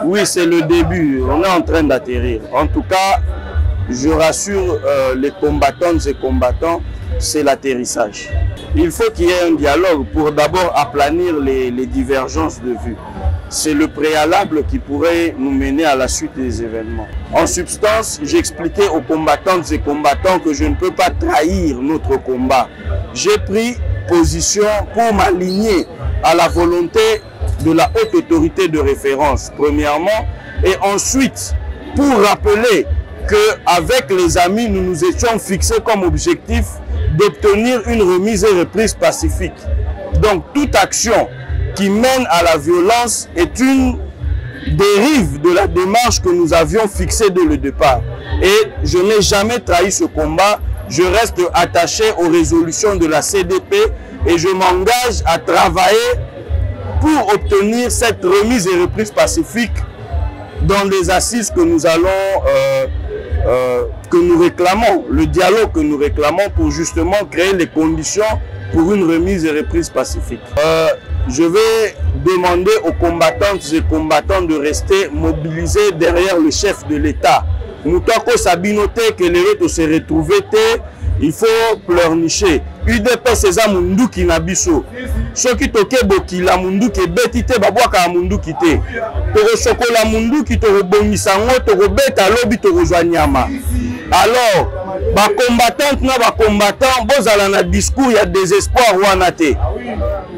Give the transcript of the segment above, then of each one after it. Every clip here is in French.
Oui, c'est le début. On est en train d'atterrir. En tout cas, je rassure les combattantes et combattants, c'est l'atterrissage. Il faut qu'il y ait un dialogue pour d'abord aplanir les divergences de vues. C'est le préalable qui pourrait nous mener à la suite des événements. En substance, j'expliquais aux combattantes et combattants que je ne peux pas trahir notre combat. J'ai pris position pour m'aligner à la volonté de la haute autorité de référence, premièrement, et ensuite, pour rappeler qu'avec les amis, nous nous étions fixés comme objectif d'obtenir une remise et reprise pacifique. Donc, toute action qui mène à la violence est une dérive de la démarche que nous avions fixée dès le départ. Et je n'ai jamais trahi ce combat. Je reste attaché aux résolutions de la CDP et je m'engage à travailler pour obtenir cette remise et reprise pacifique dans les assises que nous allons, que nous réclamons, le dialogue que nous réclamons pour justement créer les conditions pour une remise et reprise pacifique. Je vais demander aux combattantes et combattants de rester mobilisés derrière le chef de l'État. Moutako Sabinote, que les autres se retrouvent, il faut pleurnicher. UDPS eza munduki na biso. Soki toke boki la munduki betite babwaka munduki te. Toko chokola munduki toko bongisa ngo toko beta lobi toko joanyama. Alors, ba combattante na ba combattant bozala na discours ya désespoir wana te.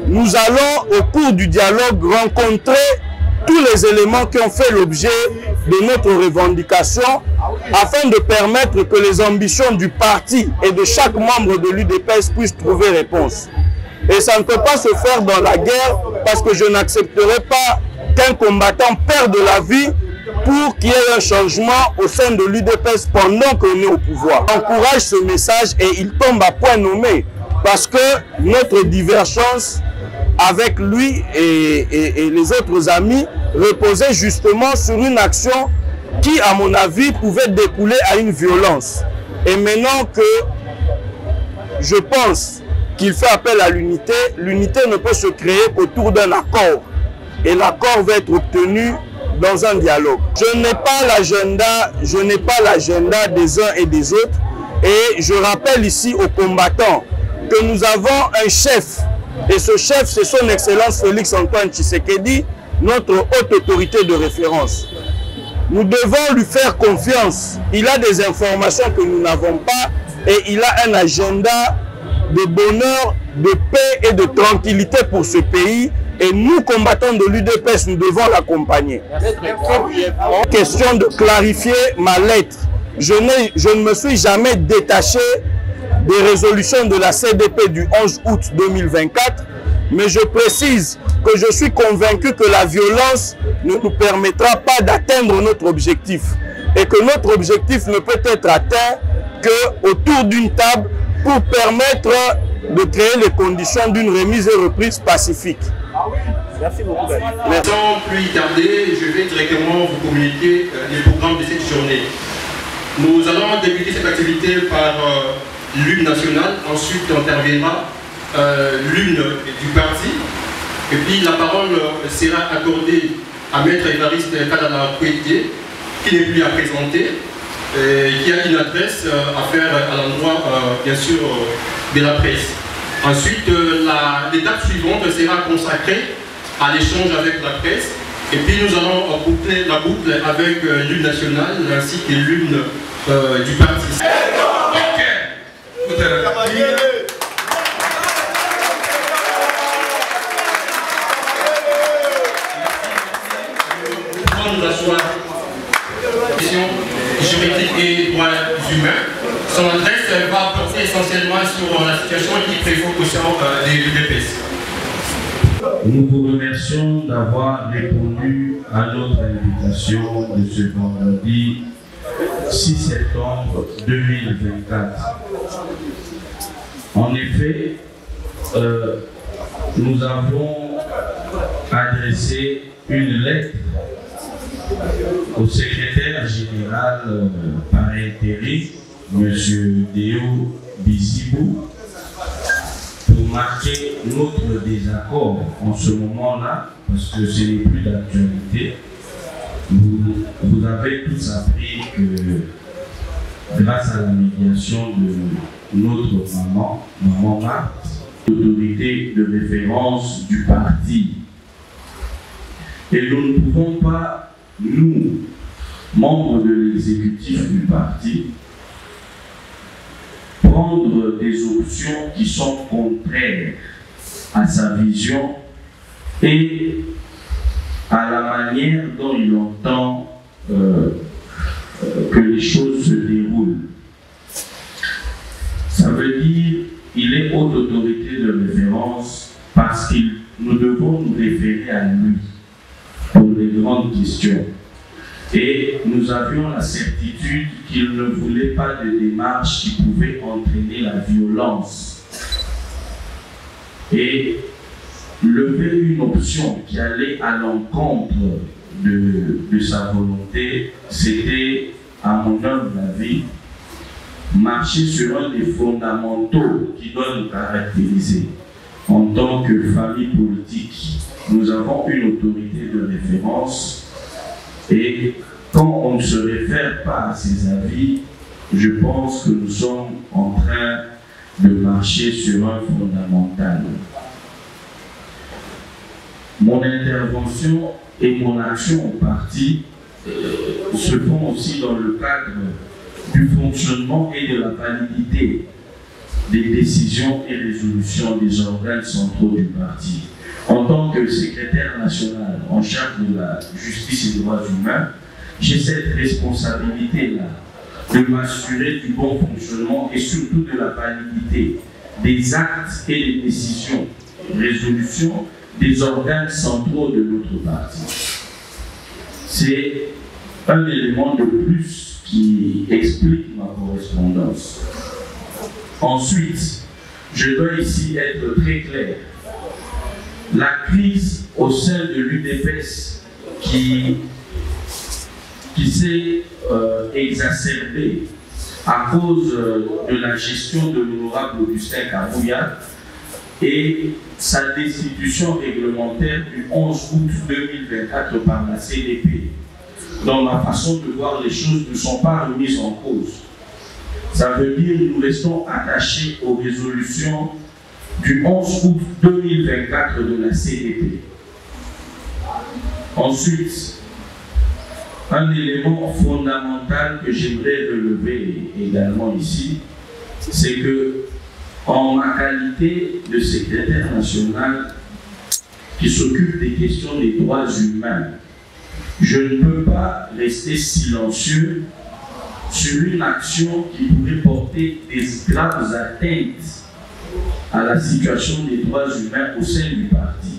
Nous allons au cours du dialogue rencontrer tous les éléments qui ont fait l'objet de notre revendication afin de permettre que les ambitions du parti et de chaque membre de l'UDPS puissent trouver réponse. Et ça ne peut pas se faire dans la guerre parce que je n'accepterai pas qu'un combattant perde la vie pour qu'il y ait un changement au sein de l'UDPS pendant qu'on est au pouvoir. J'encourage ce message et il tombe à point nommé parce que notre divergence avec lui et les autres amis reposait justement sur une action qui, à mon avis, pouvait découler à une violence. Et maintenant que je pense qu'il fait appel à l'unité, l'unité ne peut se créer qu'autour d'un accord. Et l'accord va être obtenu dans un dialogue. Je n'ai pas l'agenda des uns et des autres. Et je rappelle ici aux combattants que nous avons un chef. Et ce chef, c'est son Excellence Félix Antoine Tshisekedi, notre haute autorité de référence. Nous devons lui faire confiance. Il a des informations que nous n'avons pas et il a un agenda de bonheur, de paix et de tranquillité pour ce pays. Et nous, combattants de l'UDPS, nous devons l'accompagner. Question de clarifier ma lettre. Je ne me suis jamais détaché des résolutions de la CDP du 11 août 2024, mais je précise que je suis convaincu que la violence ne nous permettra pas d'atteindre notre objectif et que notre objectif ne peut être atteint qu'autour d'une table pour permettre de créer les conditions d'une remise et reprise pacifique. Merci beaucoup. Sans plus tarder, je vais directement vous communiquer les programmes de cette journée. Nous allons débuter cette activité par l'une nationale, ensuite interviendra l'une du parti, et puis la parole sera accordée à Maître Évariste Kadala Kouété, qui n'est plus à présenter, qui a une adresse à faire à l'endroit, bien sûr, de la presse. Ensuite, l'étape suivante sera consacrée à l'échange avec la presse, et puis nous allons boucler la boucle avec l'une nationale ainsi que l'une du parti. Nous asseoir juridique et droits humains. Son adresse va porter essentiellement sur la situation qui prévaut au sein des UDPS. Nous vous remercions d'avoir répondu à notre invitation de ce vendredi 6 septembre 2024. En effet, nous avons adressé une lettre au secrétaire général par intérim, M. Déo Bizibou, pour marquer notre désaccord en ce moment-là, parce que ce n'est plus d'actualité, vous avez tous appris que grâce à la médiation de notre maman Marthe, l'autorité de référence du parti. Et nous ne pouvons pas, nous, membres de l'exécutif du parti, prendre des options qui sont contraires à sa vision et à la manière dont il entend que les choses se déroulent. Ça veut dire qu'il est haute autorité de référence parce que nous devons nous référer à lui pour les grandes questions. Et nous avions la certitude qu'il ne voulait pas de démarche qui pouvait entraîner la violence. Et lever une option qui allait à l'encontre de sa volonté, c'était, à mon humble avis, marcher sur un des fondamentaux qui doit nous caractériser. En tant que famille politique, nous avons une autorité de référence et quand on ne se réfère pas à ses avis, je pense que nous sommes en train de marcher sur un fondamental. Mon intervention et mon action au parti se font aussi dans le cadre du fonctionnement et de la validité des décisions et résolutions des organes centraux du parti. En tant que secrétaire national en charge de la justice et des droits humains, j'ai cette responsabilité-là de m'assurer du bon fonctionnement et surtout de la validité des actes et des décisions, résolutions des organes centraux de notre parti. C'est un élément de plus qui explique ma correspondance. Ensuite, je dois ici être très clair. La crise au sein de l'UDPS qui s'est exacerbée à cause de la gestion de l'honorable Augustin Kabouya et sa destitution réglementaire du 11 août 2024 par la CDP, dont ma façon de voir les choses ne sont pas remises en cause. Ça veut dire que nous restons attachés aux résolutions du 11 août 2024 de la CDP. Ensuite, un élément fondamental que j'aimerais relever également ici, c'est que en ma qualité de secrétaire national qui s'occupe des questions des droits humains, je ne peux pas rester silencieux sur une action qui pourrait porter des graves atteintes à la situation des droits humains au sein du parti.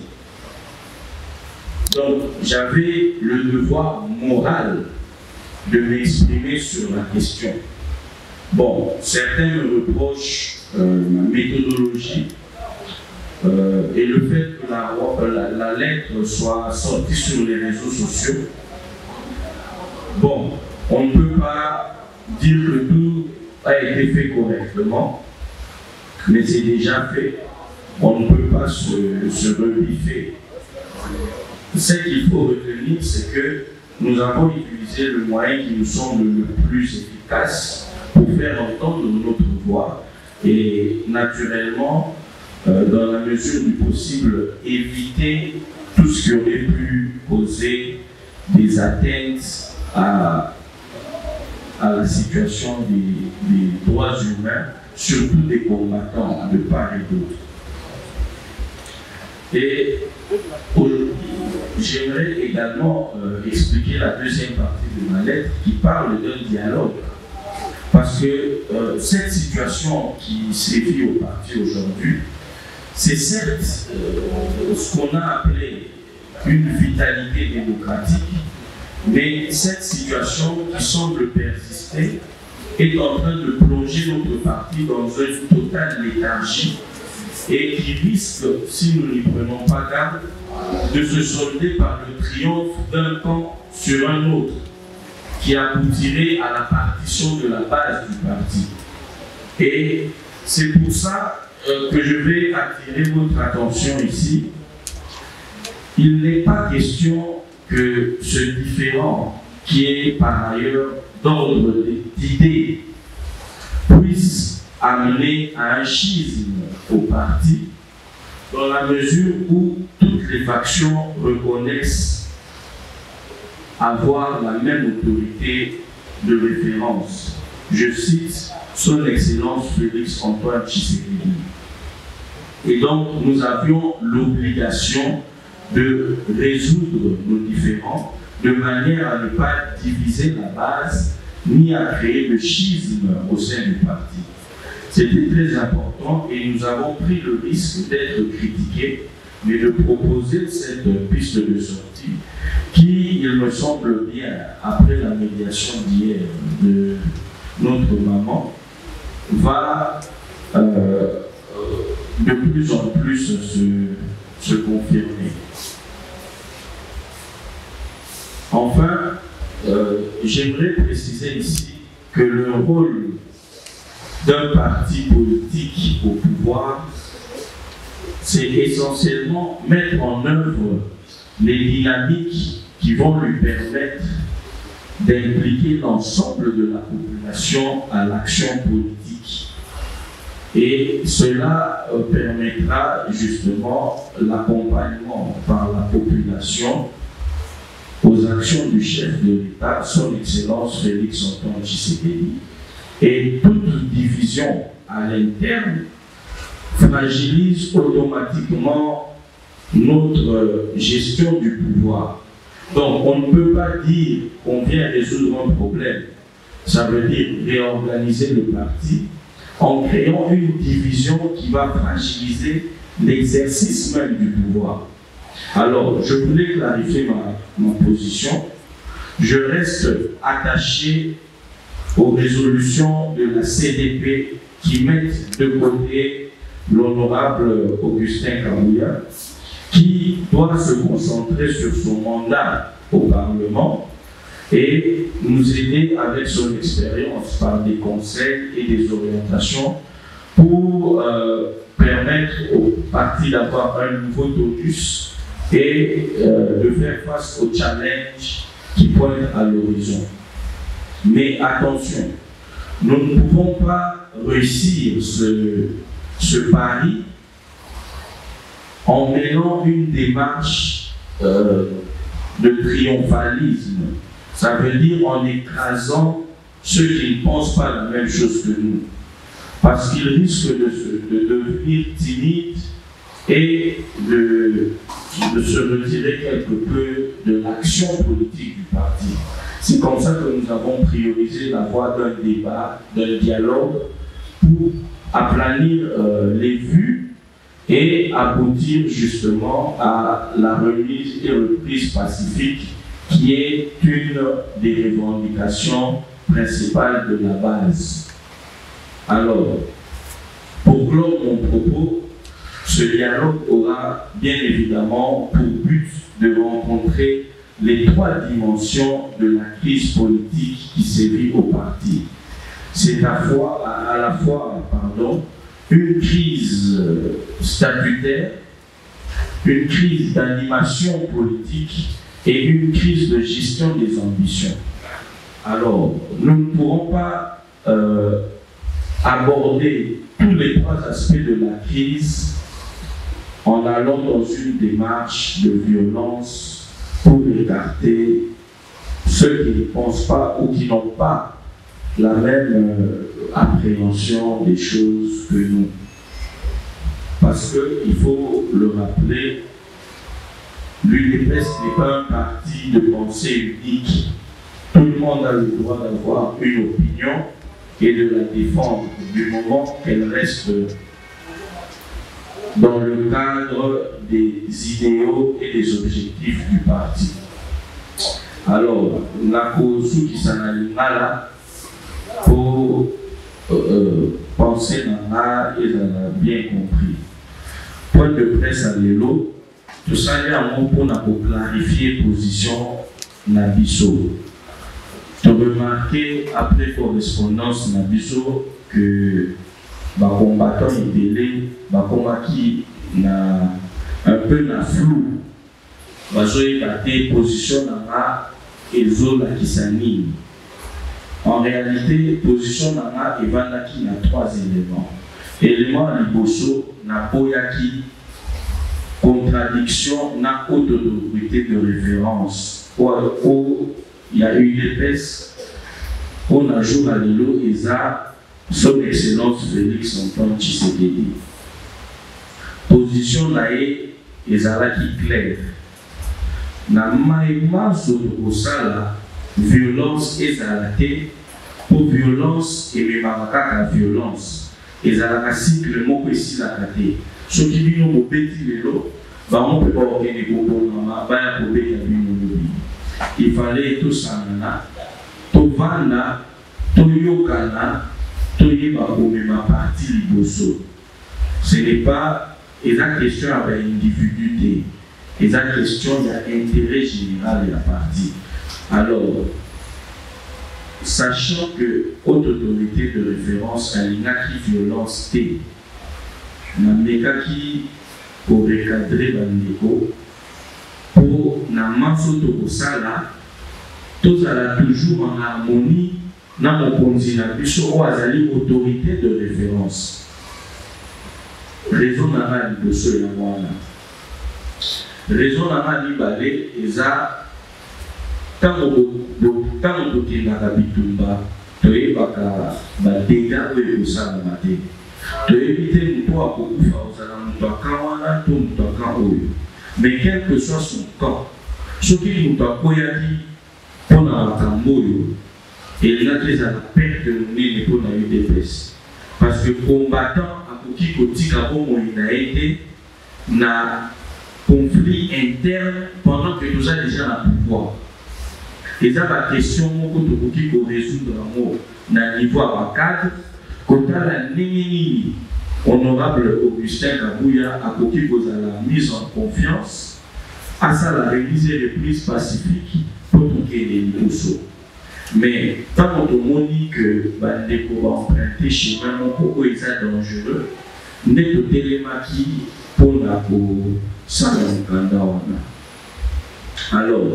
Donc, j'avais le devoir moral de m'exprimer sur la question. Bon, certains me reprochent ma méthodologie et le fait que la lettre soit sortie sur les réseaux sociaux. Bon, on ne peut pas dire que tout a été fait correctement, mais c'est déjà fait. On ne peut pas se rebiffer. Ce qu'il faut retenir, c'est que nous avons utilisé le moyen qui nous semble le plus efficace pour faire entendre notre voix et naturellement, dans la mesure du possible, éviter tout ce qui aurait pu causer des atteintes à la situation des droits humains, surtout des combattants de part et d'autre. Et j'aimerais également expliquer la deuxième partie de ma lettre qui parle d'un dialogue. Parce que cette situation qui sévit au parti aujourd'hui, c'est certes ce qu'on a appelé une vitalité démocratique, mais cette situation qui semble persister est en train de plonger notre parti dans une totale léthargie et qui risque, si nous n'y prenons pas garde, de se solder par le triomphe d'un camp sur un autre, qui aboutirait à la partition de la base du parti. Et c'est pour ça que je vais attirer votre attention ici. Il n'est pas question que ce différend, qui est par ailleurs d'ordre d'idées, puisse amener à un schisme au parti, dans la mesure où toutes les factions reconnaissent avoir la même autorité de référence. Je cite son Excellence Félix Antoine Tshisekedi. Et donc, nous avions l'obligation de résoudre nos différends de manière à ne pas diviser la base ni à créer le schisme au sein du parti. C'était très important et nous avons pris le risque d'être critiqués, mais de proposer cette piste de sortie qui, il me semble bien, après la médiation d'hier de notre maman, va de plus en plus se confirmer. Enfin, j'aimerais préciser ici que le rôle d'un parti politique au pouvoir, c'est essentiellement mettre en œuvre les dynamiques qui vont lui permettre d'impliquer l'ensemble de la population à l'action politique. Et cela permettra justement l'accompagnement par la population aux actions du chef de l'État, son Excellence Félix Antoine Tshisekedi, et toute division à l'interne fragilise automatiquement notre gestion du pouvoir. Donc on ne peut pas dire qu'on vient résoudre un problème. Ça veut dire réorganiser le parti en créant une division qui va fragiliser l'exercice même du pouvoir. Alors, je voulais clarifier ma position. Je reste attaché aux résolutions de la CDP qui mettent de côté l'honorable Augustin Kabouya, qui doit se concentrer sur son mandat au Parlement et nous aider avec son expérience par des conseils et des orientations pour permettre au parti d'avoir un nouveau tonus et de faire face aux challenges qui pointent à l'horizon. Mais attention, nous ne pouvons pas réussir ce pari en menant une démarche de triomphalisme. Ça veut dire en écrasant ceux qui ne pensent pas la même chose que nous. Parce qu'ils risquent de devenir timides et de se retirer quelque peu de l'action politique du parti. C'est comme ça que nous avons priorisé la voie d'un débat, d'un dialogue pour aplanir les vues et aboutir justement à la remise et reprise pacifique qui est une des revendications principales de la base. Alors, pour clore mon propos, ce dialogue aura bien évidemment pour but de rencontrer les trois dimensions de la crise politique qui sévit au parti. C'est à la fois une crise statutaire, une crise d'animation politique et une crise de gestion des ambitions. Alors, nous ne pourrons pas aborder tous les trois aspects de la crise en allant dans une démarche de violence pour écarter ceux qui ne pensent pas ou qui n'ont pas la même appréhension des choses que nous. Parce qu'il faut le rappeler, l'UDPS n'est pas un parti de pensée unique. Tout le monde a le droit d'avoir une opinion et de la défendre du moment qu'elle reste dans le cadre des idéaux et des objectifs du parti. Alors, la cause qui s'en aligne là, pour penser dans là, et on a bien compris. Point de presse à l'élo, tout ça est un mot pour clarifier position Nabiso. Tu as remarqué après correspondance Nabiso que les combattants étaient les combattants qui n'a un peu na flou position en réalité, position nana evandaki na 3 éléments. Élément liboso na poyaki contradiction na haute autorité de référence. Où il y a eu des pièces, on a joué à l'élo et ça, son excellence Félix Antoine Tshisekedi. Position nae ezalaki claire. Na maïma sur le sala, violence ezalate, pour violence et même à violence. Ezalaka cycle moko ici la kate. Ce qui dit nous beti lelo, va on peut pas organiser pour mama, ba ya ko beti bino. Il fallait tout ça nana, tout vanda, tout yokana, tout yeba ko même partie liboso. Ce n'est pas la question avec individualité. Et la question de l'intérêt général de la partie. Alors, sachant que haute autorité de référence à l'inaki violence T, n'a qui pour recadrer Bandeko, pour n'a masoto au sala, tous à toujours en harmonie, n'a mon continent, ou à autorité de référence. Raison n'a pas de ce la moine. Raison n'a pas de balai, et ça, tant que tu es dans la bitumba, tu es pas qu'à dégâts de ça dans la tête. Tu es évité de toi pour faire mais quel que soit son camp, ce qui nous a koyaki pour la camboyo, et là, tu as la perte de monnaie pour la UDPS. Parce que combattant, qui côté il a été na conflit interne pendant que nous avons déjà le pouvoir. Et ça, la question qui peut résoudre dans niveau à cadre, quand la Némini, honorable Augustin Kabouya, a côté la mise en confiance, à ça la remise et reprise pacifique pour tout les négociations. Mais tant qu'on dit que Bandeko va emprunter chez moi, pourquoi il est dangereux, n'est que télémaki pour la salon alors,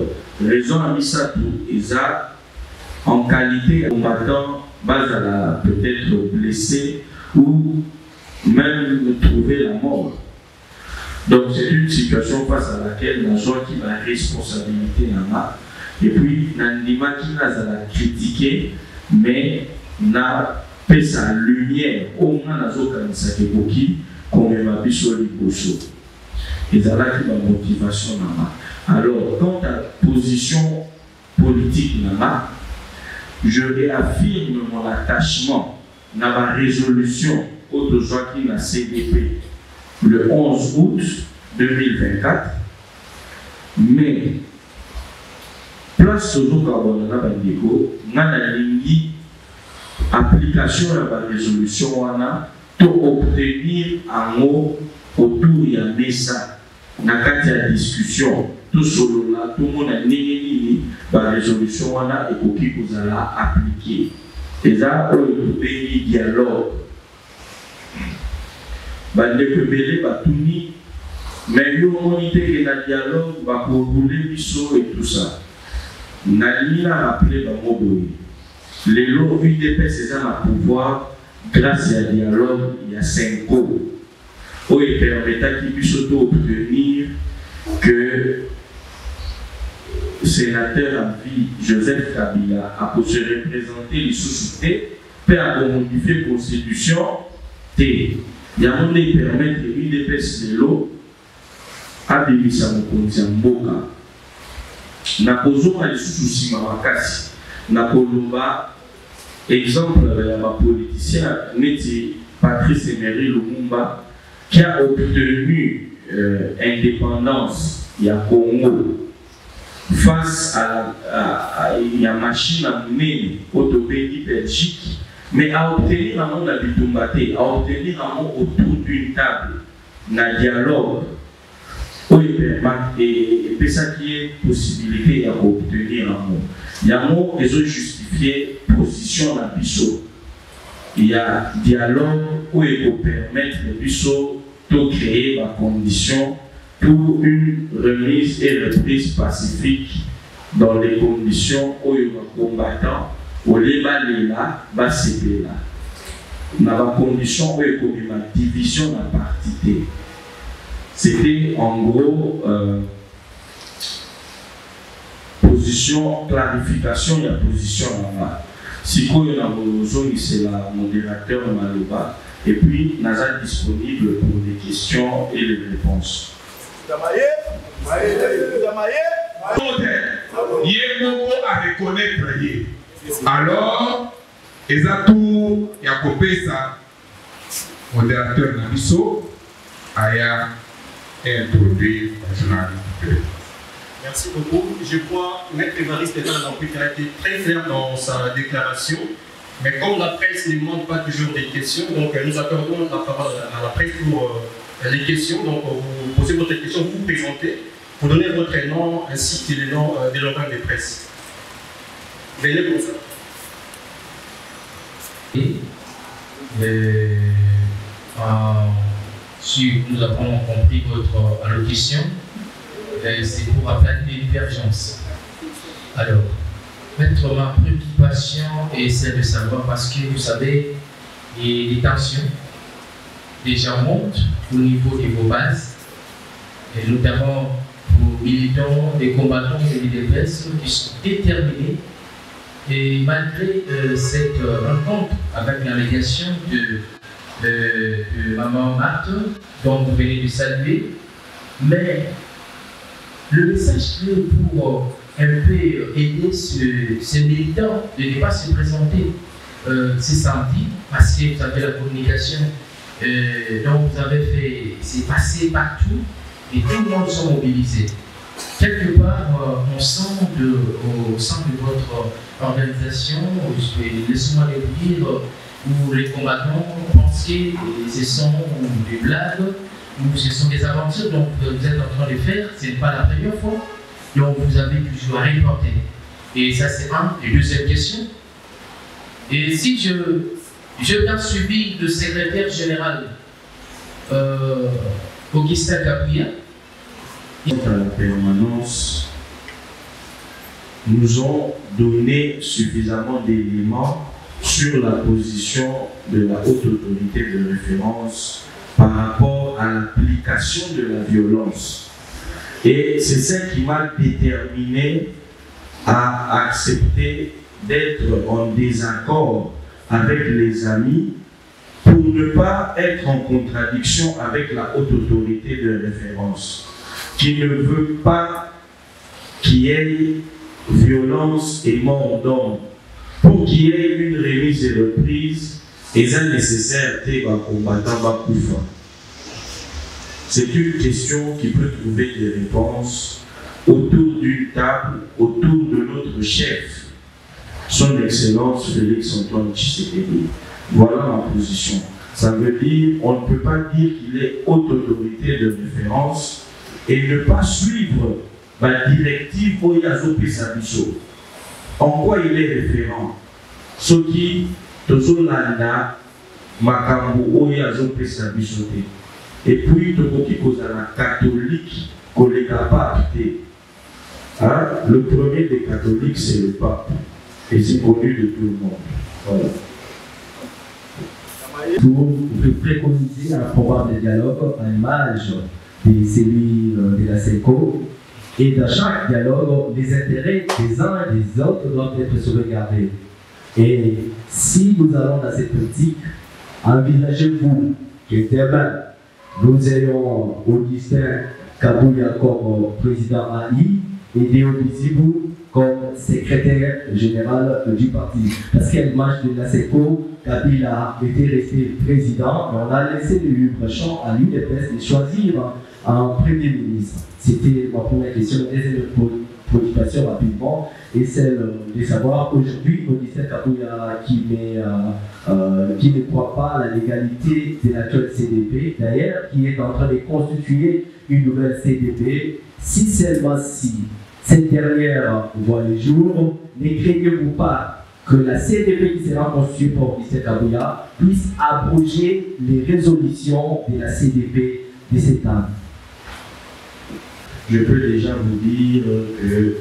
raison à Misatou, Isa, en qualité combattant, peut-être blessé ou même trouver la mort. Donc c'est une situation face à laquelle la joie qui va responsabilité n'a. Et puis, Nandima qui n'a critiqué, mais n'a pas sa lumière. Au moins, n'a pas sa kéboki, comme il m'a dit sur les pochos. Et ça là qui ma motivation n'a. Alors, quant à la position politique n'a, je réaffirme mon attachement dans ma résolution de Joaquin à CDP le 11 août 2024, mais place au Zokabonana Bandeko, n'a lingi application de la résolution pour obtenir un mot autour de Mesa, dans la discussion, tout solo là, tout le monde a négligé la résolution et pour qui vous allez appliquer. Et là, on peut dialogue. Bandeko Bélé va tout ni, mais il y a un dialogue va pour rouler biso et tout ça. Nali a rappelé dans mon boy. Les lots UDP, c'est ça le pouvoir grâce à un dialogue, il y a 5 ans. Où il permettait qu'il puisse obtenir que le sénateur en vie, Joseph Kabila, a pu se représenter les sous-soutés, peut modifier la constitution. Il y a un moment qui permet que l'UDP de l'eau a démissionné à mon condition Mboka. Na kozonga lisusu makasi na koloba exemple ya ma politicien neti Patrice Emery Lumumba qui a obtenu indépendance ya Congo face à la machine à mener autobéni Belgique, mais à obtenir un monde habitumbaté, à obtenir un monde autour d'une table na dialogue. Et c'est ça qui est possibilité d'obtenir un mot. Il y a un mot qui ont justifié position dans le biseau. Il y a dialogue où il faut permettre le biseau de créer la condition pour une remise et reprise pacifique dans les conditions où les combattants au Léba-Léla, Bas-Sébéla. Dans les conditions où il y a une division de la partie. C'était en gros position, clarification de la position là-bas. Si vous avez c'est la modérateur Maloba, et puis nous sommes disponibles pour les questions et les réponses. Il y a à reconnaître. Alors, les atouts, il y a coupé ça, modérateur Nabiso, a introduit le journaliste. Merci beaucoup. Je crois que Maître Évariste Lampouy a été très clair dans sa déclaration. Mais comme la presse ne demande pas toujours des questions, donc nous accordons la parole à la presse pour les questions. Donc vous posez votre question, vous vous présentez, vous donnez votre nom ainsi que le nom de l'organe de presse. Venez comme ça. Si nous avons compris votre allocution, c'est pour appeler une divergence. Alors, ma préoccupation est celle de savoir, parce que vous savez, les tensions déjà montent au niveau de vos bases, et notamment pour militants, des combattants et des défenses qui sont déterminés. Et malgré cette rencontre avec l'allégation de Maman Marthe, dont vous venez de saluer, mais le message clé pour un peu aider ces militants de ne pas se présenter c'est samedi, parce que vous avez la communication dont vous avez fait, c'est passé partout et tout le monde sont mobilisés. Quelque part, on sent au sein de votre organisation, laissez-moi le dire, où les combattants pensent que ce sont des blagues, ou ce sont des aventures dont vous êtes en train de faire, ce n'est pas la première fois, donc vous avez toujours à reporter. Et ça c'est un. Et deuxième question, et si je viens suivi le secrétaire général Augustin Kabouya, à la permanence, nous ont donné suffisamment d'éléments sur la position de la haute autorité de référence par rapport à l'application de la violence. Et c'est ça qui m'a déterminé à accepter d'être en désaccord avec les amis pour ne pas être en contradiction avec la haute autorité de référence, qui ne veut pas qu'il y ait violence et mort d'homme. Pour qu'il y ait une remise et reprise, et c'est nécessaire que combattant va couper. C'est une question qui peut trouver des réponses autour d'une table, autour de notre chef, son Excellence Félix Antoine Tshisekedi. Voilà ma position. Ça veut dire qu'on ne peut pas dire qu'il est haute autorité de référence et ne pas suivre la directive Oyazo Pesabiso. En quoi il est référent? Ce qui, Tozolanda, Makambo Oyazo Pesabiso. Et puis, Tokoki Kozana catholique, collègue à pape. Le premier des catholiques, c'est le pape. Et c'est connu de tout le monde. Voilà. Vous préconisez un programme de dialogue en image de celui de la SECO. Et dans chaque dialogue, les intérêts des uns et des autres doivent être sauvegardés. Et si nous allons dans cette politique, envisagez-vous que demain, nous ayons Augustin Kabouya comme président Ali et Déo Bizibou comme secrétaire général du parti. Parce qu'à l'image de la SECO, Kabila était resté président et on a laissé le libre champ à l'UDPS de choisir un premier ministre. C'était ma première question. Deuxième préoccupation rapidement et celle de savoir aujourd'hui Augustin Kabouya qui ne croit pas à la légalité de l'actuelle CDP, d'ailleurs qui est en train de constituer une nouvelle CDP. Si seulement si cette dernière voit le jour, ne craignez-vous pas que la CDP qui sera constituée par Augustin Kabouya puisse abroger les résolutions de la CDP de cette année? je peux déjà vous dire que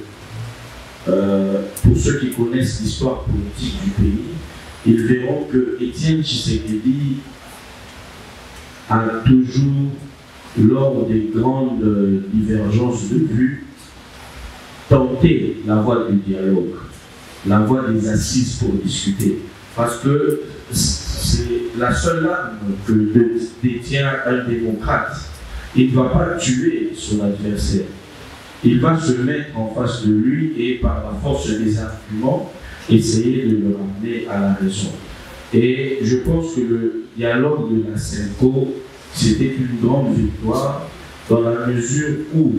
pour ceux qui connaissent l'histoire politique du pays, ils verront que Étienne Tshisekedi a toujours, lors des grandes divergences de vues, tenté la voie du dialogue, la voie des assises pour discuter. Parce que c'est la seule arme que détient un démocrate. Il ne va pas tuer son adversaire. Il va se mettre en face de lui et par la force des arguments, essayer de le ramener à la raison. Et je pense que le dialogue de la CENCO, c'était une grande victoire dans la mesure où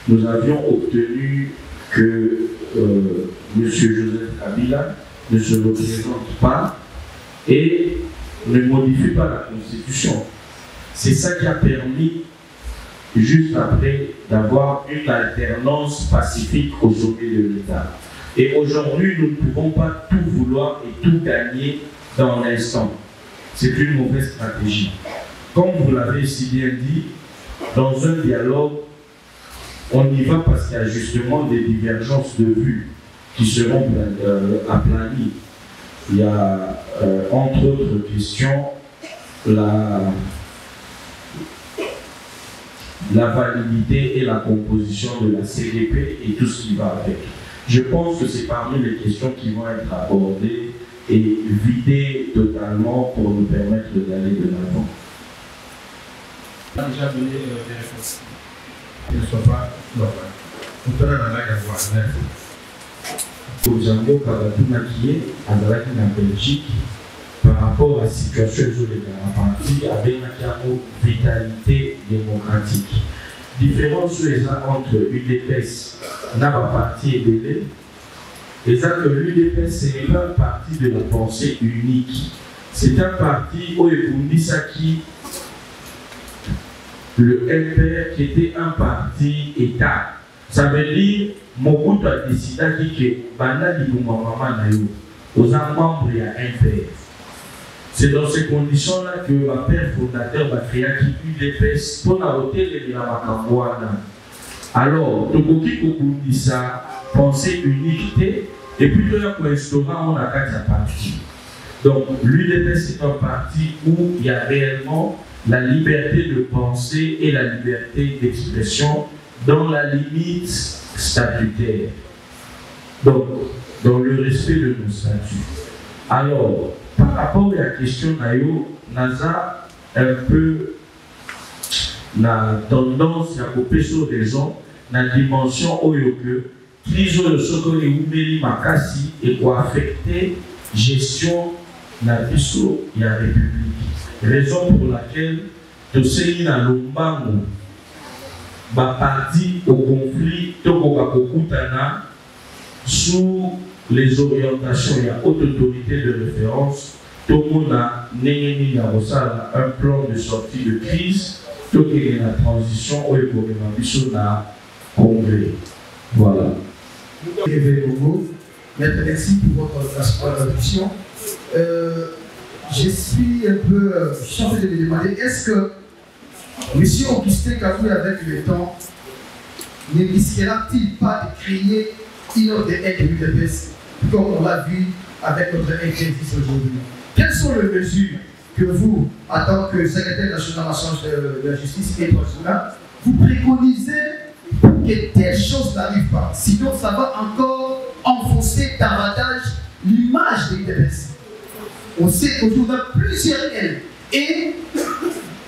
nous avions obtenu que M. Joseph Kabila ne se représente pas et ne modifie pas la Constitution. C'est ça qui a permis, juste après, d'avoir une alternance pacifique au sommet de l'État. Et aujourd'hui, nous ne pouvons pas tout vouloir et tout gagner dans l'instant. C'est une mauvaise stratégie. Comme vous l'avez si bien dit, dans un dialogue, on y va parce qu'il y a justement des divergences de vues qui seront aplanies. Il y a, entre autres questions, la validité et la composition de la CDP et tout ce qui va avec. Je pense que c'est parmi les questions qui vont être abordées et vidées totalement pour nous permettre d'aller de l'avant. On a déjà donné des réponses. Il ne soit pas normal. On peut en aller à voir. Au Django Kabatou-Makié, à la Belgique, par rapport à la situation de la partie avec la vitalité démocratique. Différence entre l'UDPS et la partie EDL, et ça que l'UDPS ce n'est pas un parti de la pensée unique. C'est un parti où qui le LPR qui était un parti État. Ça veut dire Mobutu a décidé que Banali Boumamama Nayo aux membres il y a un père. C'est dans ces conditions-là que ma père fondateur va créer UDPS pour la hôtel de la Makangouana. Alors, Tokoki Kokundisa, pensée unité, et puis de là pour instaurer on a quatre partis. Donc, l'UDPS est un parti où il y a réellement la liberté de penser et la liberté d'expression dans la limite statutaire. Donc, dans le respect de nos statuts. Alors, par rapport à la question Nayo, Naza un peu la tendance à couper sur des gens, la dimension Oyoke, crise de Sokole Oumeli Makasi et pour affecter gestion la biso et la République. Raison pour laquelle Tosei na Lombango va parti au conflit Tokoka Kokutana sous les orientations et la haute autorité de référence, tout le monde a un plan de sortie de crise, tout est la transition au Congrès. Voilà. Merci pour votre introduction. Je suis un peu chargé de me demander, est-ce que M. Augustin Kaboul, avec le temps, ne risquera-t-il pas de créer une autre aide de l'UDPS, comme on l'a vu avec notre aide aujourd'hui? Quelles sont les mesures que vous, en tant que secrétaire national en charge de la justice et internationale, vous préconisez pour que telle chose n'arrive pas? Sinon, ça va encore enfoncer davantage l'image de l'UDPS. On sait qu'aujourd'hui, on a plusieurs ailes. Et,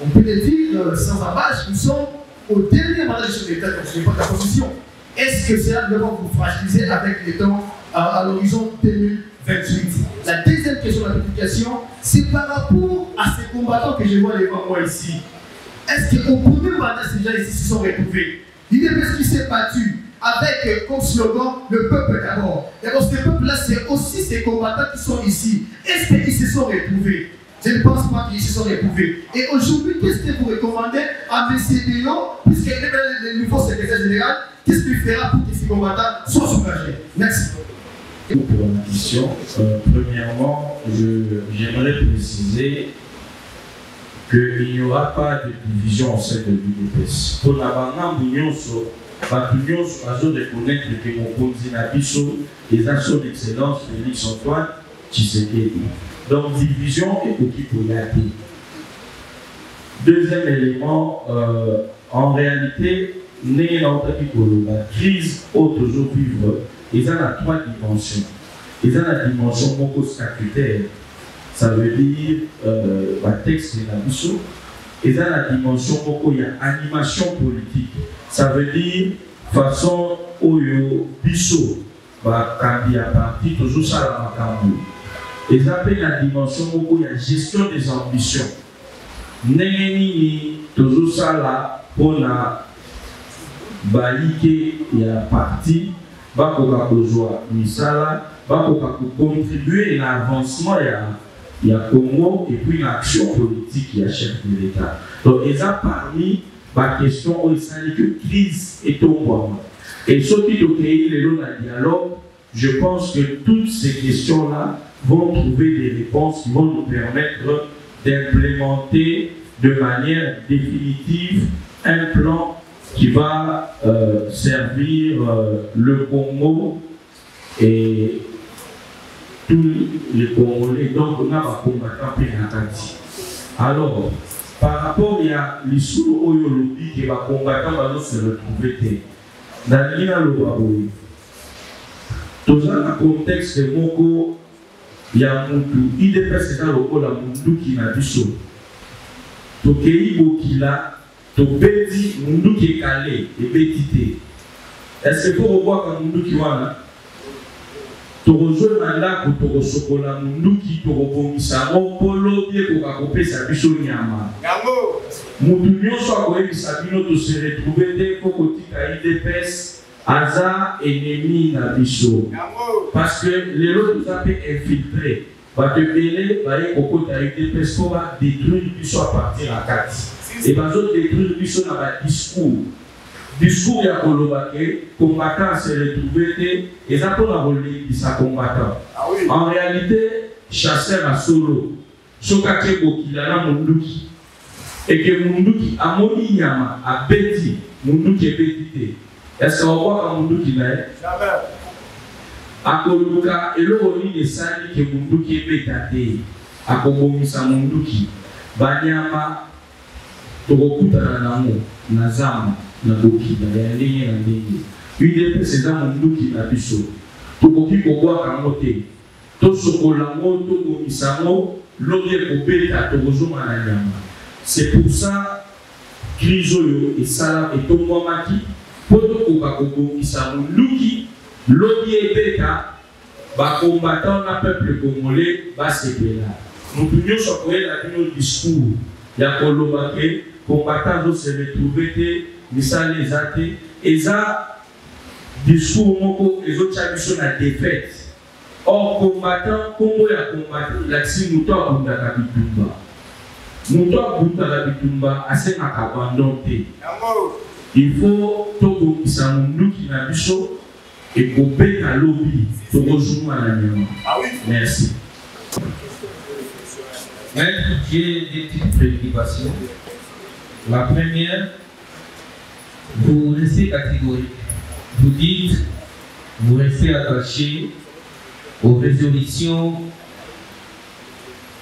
on peut le dire sans embâche, nous sommes au dernier mandat de l'État, donc ce n'est pas la Constitution. Est-ce que cela devrait vous fragiliser avec les temps à l'horizon 2028? La deuxième question de l'application, c'est par rapport à ces combattants que je vois devant moi ici. Est-ce qu'au premier mandat, ces gens ici se sont retrouvés? L'UDPS qui s'est battu avec comme slogan le peuple d'abord. Et donc ce peuple-là, c'est aussi ces combattants qui sont ici. Est-ce qu'ils se sont retrouvés? Je ne pense pas qu'ils se sont retrouvés. Et aujourd'hui, qu'est-ce que vous recommandez à M. Déon, puisqu'il est le nouveau secrétaire général, qu'est-ce qu'il fera pour que ces combattants soient soulagés? Merci. Pour la question, premièrement, j'aimerais préciser qu'il n'y aura pas de division au sein de l'UDPS. Pour la banane, nous allons reconnaître que mon Konzinabiso et son excellence Félix Antoine Tshisekedi. Donc, division et qui pour y aller. Deuxième élément, en réalité, la crise autre jour vivre, ils ont trois dimensions. Ils ont la dimension statutaire, ça veut dire le texte de la mission. Ils ont la dimension animation politique, ça veut dire façon oyo biso candidat parti toujours ça la makambo. Ils appellent la dimension gestion des ambitions. Neneni toujours ça là pour la balike ya parti bakoka kozwa misala bakoka contribuer à l'avancement ya Congo et puis l'action politique ya chef de l'État. Donc ils ont parmi la question où il s'agit que crise est au point. Et ce qui est le dialogue, je pense que toutes ces questions-là vont trouver des réponses qui vont nous permettre d'implémenter de manière définitive un plan qui va servir le Congo et tous les Congolais. Donc, on a un combattant pénatati. Alors, par rapport à l'issue où il dit que les combattants vont se retrouver dans l'île, dans un contexte de Moko, il y a Moutou, il est presque dans le rôle de Moutou qui n'a dit Tokei Bokila, Tobedi, Moutou qui est calé et bétité. Est-ce que pour revoir comme Moutou qui va Torozo Manda, Toro Sokola, Moutou qui Torobomisa, Polo, Dieu, pour accomplir sa bichon Nyama. Moutou Nyon soit quand même Sabino de se retrouver dès Kokoti Kaïdepes. Aza ennemi na biso parce que les autres nous ont infiltré va te mêler va y kokota UDPS pour détruire biso à partir à 4 et va autres détruire biso dans le discours ya kolobake combattant se retrouver et ça pour la voler de sa combattant en réalité chasseur à solo sokake bokila na munduki et que munduki amoni nyama a beti munduki est betité. Est-ce qu'on voit comme Munduki n'a à Koluka et le rôle des sali que Munduki est bétaté à Kobomisa Munduki Banyama Torokuta Namo Nazama Naboki Nayane Nandegi une des précédents Munduki Nabiso Tokoki Koboa Kamote Tosokolango Tokomisamo Lodie Kobeta Torozo Mananyama. C'est pour ça Krizoyo et Salam et Tomwamaki Poto Bakoko Isamu Luki, Lodi et Beta, combattant le peuple congolais, Basebela. Nous pouvions s'occuper de discours. Il y a Kolobake, combattant se retrouver, Missa les athées, et ça, discours Moko, les autres chabichons à défaite. Or, combattant, Congo a combattu, l'action Mouto à Bundaka Bitumba. Mouto à Bundaka Bitumba, assez abandonné. Il faut tout le monde qui n'a plus chaud et pour payer à lobby pour rejoindre la maison. Merci. Maître, j'ai des petites préoccupations. La première, vous restez catégorique. Vous dites, vous restez attaché aux résolutions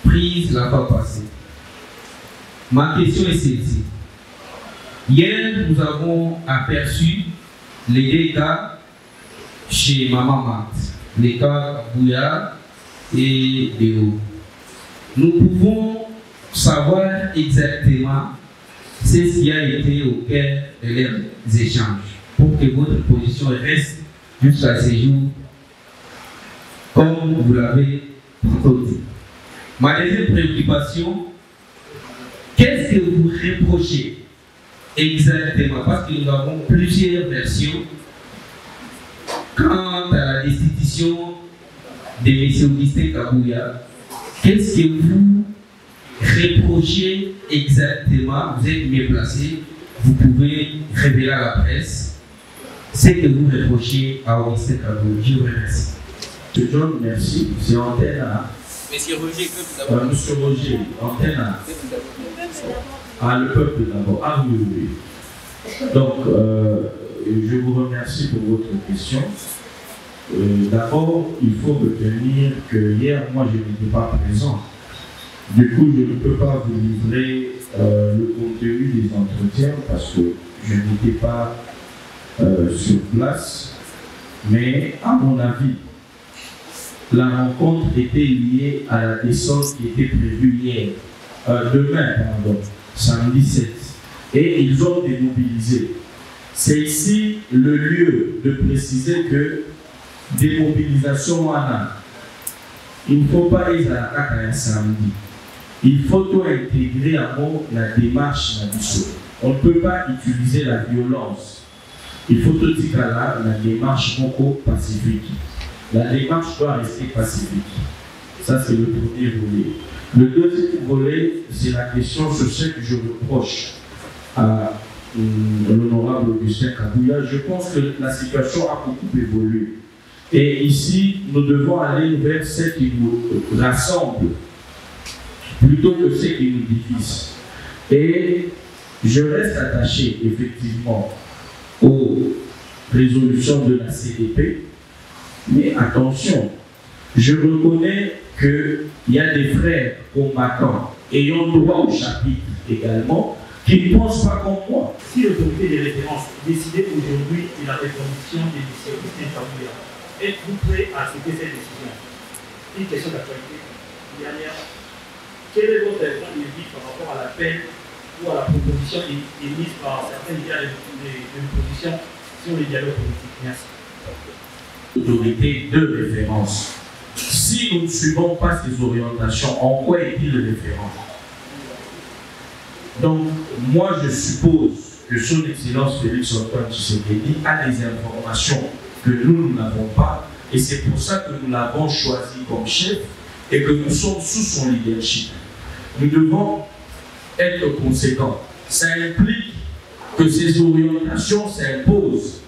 prises la fois passée. Ma question est celle-ci. Hier, nous avons aperçu les dégâts chez Maman Mat, les cas Bouya et Léo. Nous pouvons savoir exactement ce qui a été au cœur de leurs échanges pour que votre position reste jusqu'à ce jour comme vous l'avez dit. Ma deuxième préoccupation, qu'est-ce que vous reprochez exactement, parce que nous avons plusieurs versions quant à la destitution de M. Augustin Kabouya. Qu'est-ce que vous reprochez exactement? Vous êtes mieux placé, vous pouvez révéler à la presse ce que vous reprochez à Augustin Kabouya. Je vous remercie. John, merci. C'est antenne Monsieur Roger, que vous avez... Monsieur Roger, antenne le peuple d'abord. Ah oui, oui. Donc, je vous remercie pour votre question. D'abord, il faut retenir que hier, moi, je n'étais pas présent. Du coup, je ne peux pas vous livrer le contenu des entretiens parce que je n'étais pas sur place. Mais, à mon avis, la rencontre était liée à la descente qui était prévue demain, samedi 7. Et ils ont démobilisé. C'est ici le lieu de préciser que démobilisation, il ne faut pas aller à la samedi. Il faut tout intégrer à la démarche. On ne peut pas utiliser la violence. Il faut tout dire la démarche pacifique. La démarche doit rester pacifique. Ça, c'est le premier volet. Le deuxième volet, c'est la question sur ce que je reproche à l'honorable Augustin Kabouya. Je pense que la situation a beaucoup évolué. Et ici, nous devons aller vers ce qui nous rassemble plutôt que ce qui nous divise. Et je reste attaché, effectivement, aux résolutions de la CDP. Mais attention, je reconnais qu'il y a des frères combattants ayant droit au chapitre également qui ne pensent pas comme moi. Si l'autorité des références décidait aujourd'hui de la reconduction des lycées Augustin Kabouya, êtes-vous prêt à accepter cette décision? Une question d'actualité. Dernière. Quel est votre point de vue par rapport à l'appel ou à la proposition émise par certains médias de l'opposition sur le dialogue politique? Merci. Autorité de référence. Si nous ne suivons pas ces orientations, en quoi est-il référent? Donc, moi je suppose que son Excellence Félix Antoine Tshisekedi a des informations que nous n'avons pas, et c'est pour ça que nous l'avons choisi comme chef et que nous sommes sous son leadership. Nous devons être conséquents. Ça implique que ces orientations s'imposent.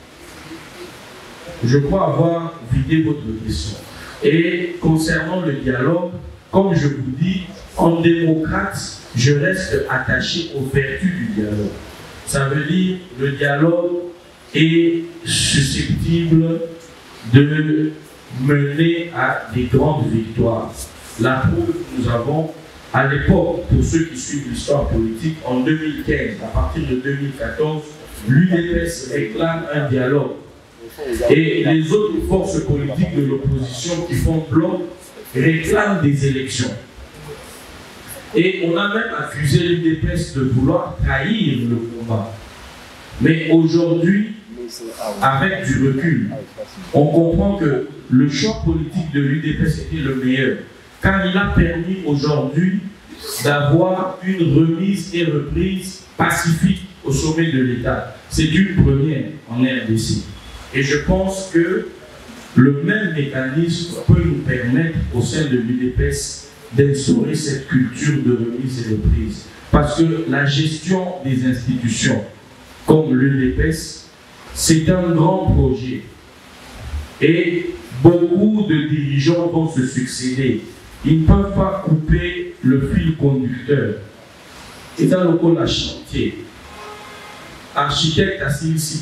Je crois avoir vidé votre question. Et concernant le dialogue, comme je vous dis, en démocrate, je reste attaché aux vertus du dialogue. Ça veut dire que le dialogue est susceptible de mener à des grandes victoires. La preuve que nous avons à l'époque, pour ceux qui suivent l'histoire politique, en 2015, à partir de 2014, l'UDPS réclame un dialogue. Et les autres forces politiques de l'opposition qui font bloc réclament des élections. Et on a même accusé l'UDPS de vouloir trahir le combat. Mais aujourd'hui, avec du recul, on comprend que le choix politique de l'UDPS était le meilleur, car il a permis aujourd'hui d'avoir une remise et reprise pacifique au sommet de l'État. C'est une première en RDC. Et je pense que le même mécanisme peut nous permettre au sein de l'UDPS d'instaurer cette culture de remise et reprise. Parce que la gestion des institutions, comme l'UDPS, c'est un grand projet. Et beaucoup de dirigeants vont se succéder. Ils ne peuvent pas couper le fil conducteur. C'est un local à chantier. Architecte à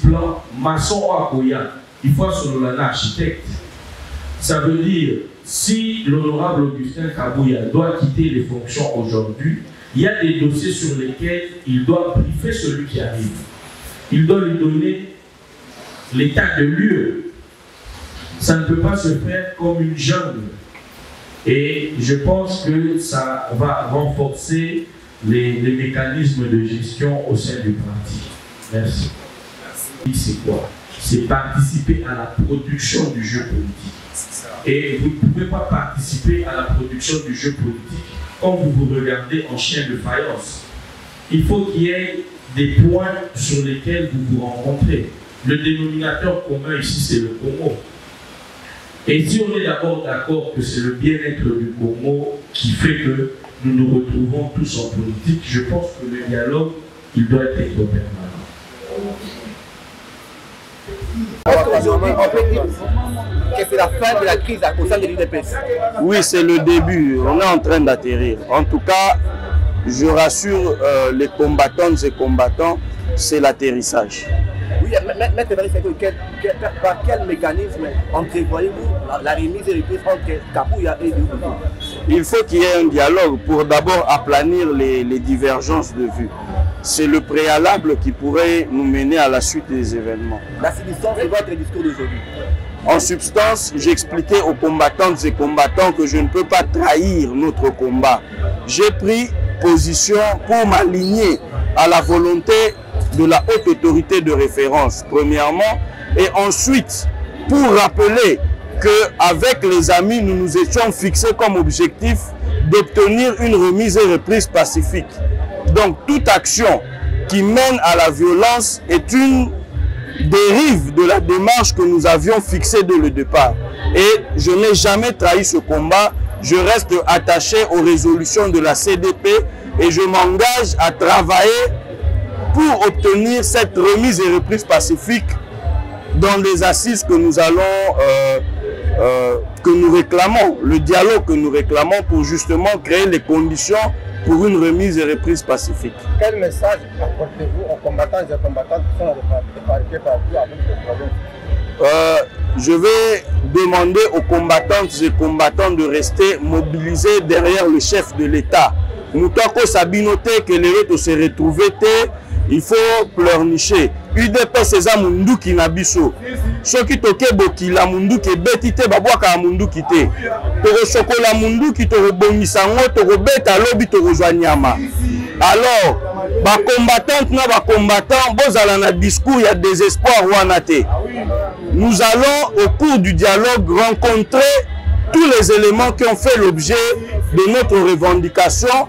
plan, maçon à Koya, il faut selon l'architecte. Ça veut dire, si l'honorable Augustin Kabouya doit quitter les fonctions aujourd'hui, il y a des dossiers sur lesquels il doit briefer celui qui arrive. Il doit lui donner l'état de lieu. Ça ne peut pas se faire comme une jungle. Et je pense que ça va renforcer les mécanismes de gestion au sein du parti. Merci. C'est quoi? C'est participer à la production du jeu politique. Et vous ne pouvez pas participer à la production du jeu politique quand vous vous regardez en chien de faïence. Il faut qu'il y ait des points sur lesquels vous vous rencontrez. Le dénominateur commun ici, c'est le Congo. Et si on est d'abord d'accord que c'est le bien-être du Congo qui fait que nous nous retrouvons tous en politique, je pense que le dialogue, il doit être permanent. aujourd'hui, on peut dire que c'est la fin de la crise au sein de l'UDPS. Oui, c'est le début. On est en train d'atterrir. En tout cas, je rassure les combattantes et combattants, c'est l'atterrissage. Oui, Maître Evariste Sekou, par quel mécanisme entrevoyez-vous la remise et reprise entre Kabuya et Doumbouya? Il faut qu'il y ait un dialogue pour d'abord aplanir les divergences de vues. C'est le préalable qui pourrait nous mener à la suite des événements. La substance de votre discours d'aujourd'hui. En substance, j'expliquais aux combattantes et combattants que je ne peux pas trahir notre combat. J'ai pris position pour m'aligner à la volonté de la haute autorité de référence, premièrement, et ensuite, pour rappeler qu'avec les amis, nous nous étions fixés comme objectif d'obtenir une remise et reprise pacifique. Donc, toute action qui mène à la violence est une dérive de la démarche que nous avions fixée dès le départ. Et je n'ai jamais trahi ce combat. Je reste attaché aux résolutions de la CDP et je m'engage à travailler pour obtenir cette remise et reprise pacifique dans les assises que nous allons, que nous réclamons, le dialogue que nous réclamons pour justement créer les conditions pour une remise et reprise pacifique. Quel message apportez-vous aux combattants et aux combattantes qui sont débarqués par vous avec ce problème? Je vais demander aux combattantes et combattants de rester mobilisés derrière le chef de l'État. Nous avons sabinoté que les autres se retrouvaient, il faut pleurnicher. UDPS eza munduki na biso. Soki toke bokila munduki betite babwaka munduki te. Toko chokola munduki toko bongisa ngo toko beta lobi toko zwa nyama. Alors, ba combattante na ba combattant bozala na discours ya désespoir wana te. Nous allons au cours du dialogue rencontrer tous les éléments qui ont fait l'objet de notre revendication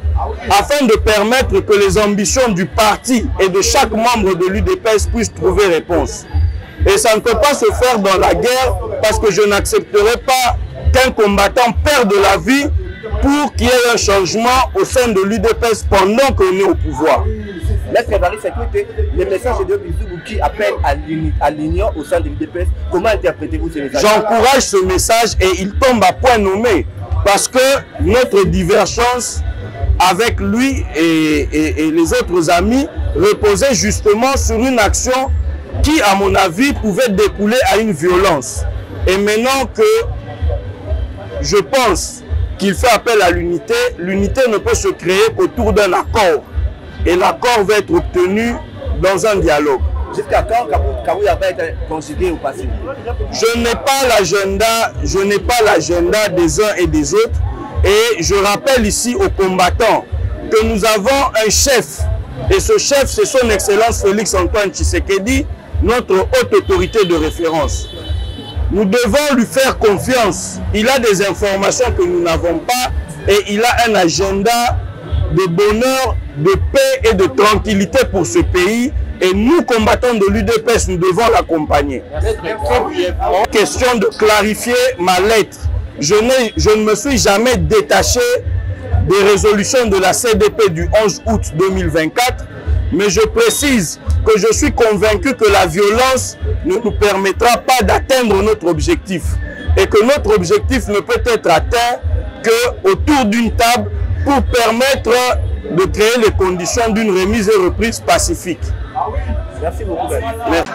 afin de permettre que les ambitions du parti et de chaque membre de l'UDPS puissent trouver réponse. Et ça ne peut pas se faire dans la guerre parce que je n'accepterai pas qu'un combattant perde la vie pour qu'il y ait un changement au sein de l'UDPS pendant qu'on est au pouvoir. Maître Evariste Sekou, le message de Bissou qui appelle à l'union au sein de l'UDPS, comment interprétez-vous ce message? J'encourage ce message et il tombe à point nommé parce que notre divergence avec lui et les autres amis reposait justement sur une action qui, à mon avis, pouvait découler à une violence. Et maintenant que je pense qu'il fait appel à l'unité, l'unité ne peut se créer qu'autour d'un accord. Et l'accord va être obtenu dans un dialogue. Jusqu'à quand Kabuya va être considéré au passé? Je n'ai pas l'agenda des uns et des autres. Et je rappelle ici aux combattants que nous avons un chef. Et ce chef, c'est son Excellence Félix Antoine Tshisekedi, notre haute autorité de référence. Nous devons lui faire confiance. Il a des informations que nous n'avons pas et il a un agenda de bonheur, de paix et de tranquillité pour ce pays. Et nous, combattants de l'UDPS, nous devons l'accompagner. Question de clarifier ma lettre. Je ne me suis jamais détaché des résolutions de la CDP du 11 août 2024, mais je précise que je suis convaincu que la violence ne nous permettra pas d'atteindre notre objectif et que notre objectif ne peut être atteint qu'autour d'une table pour permettre de créer les conditions d'une remise et reprise pacifique. Merci beaucoup. Merci.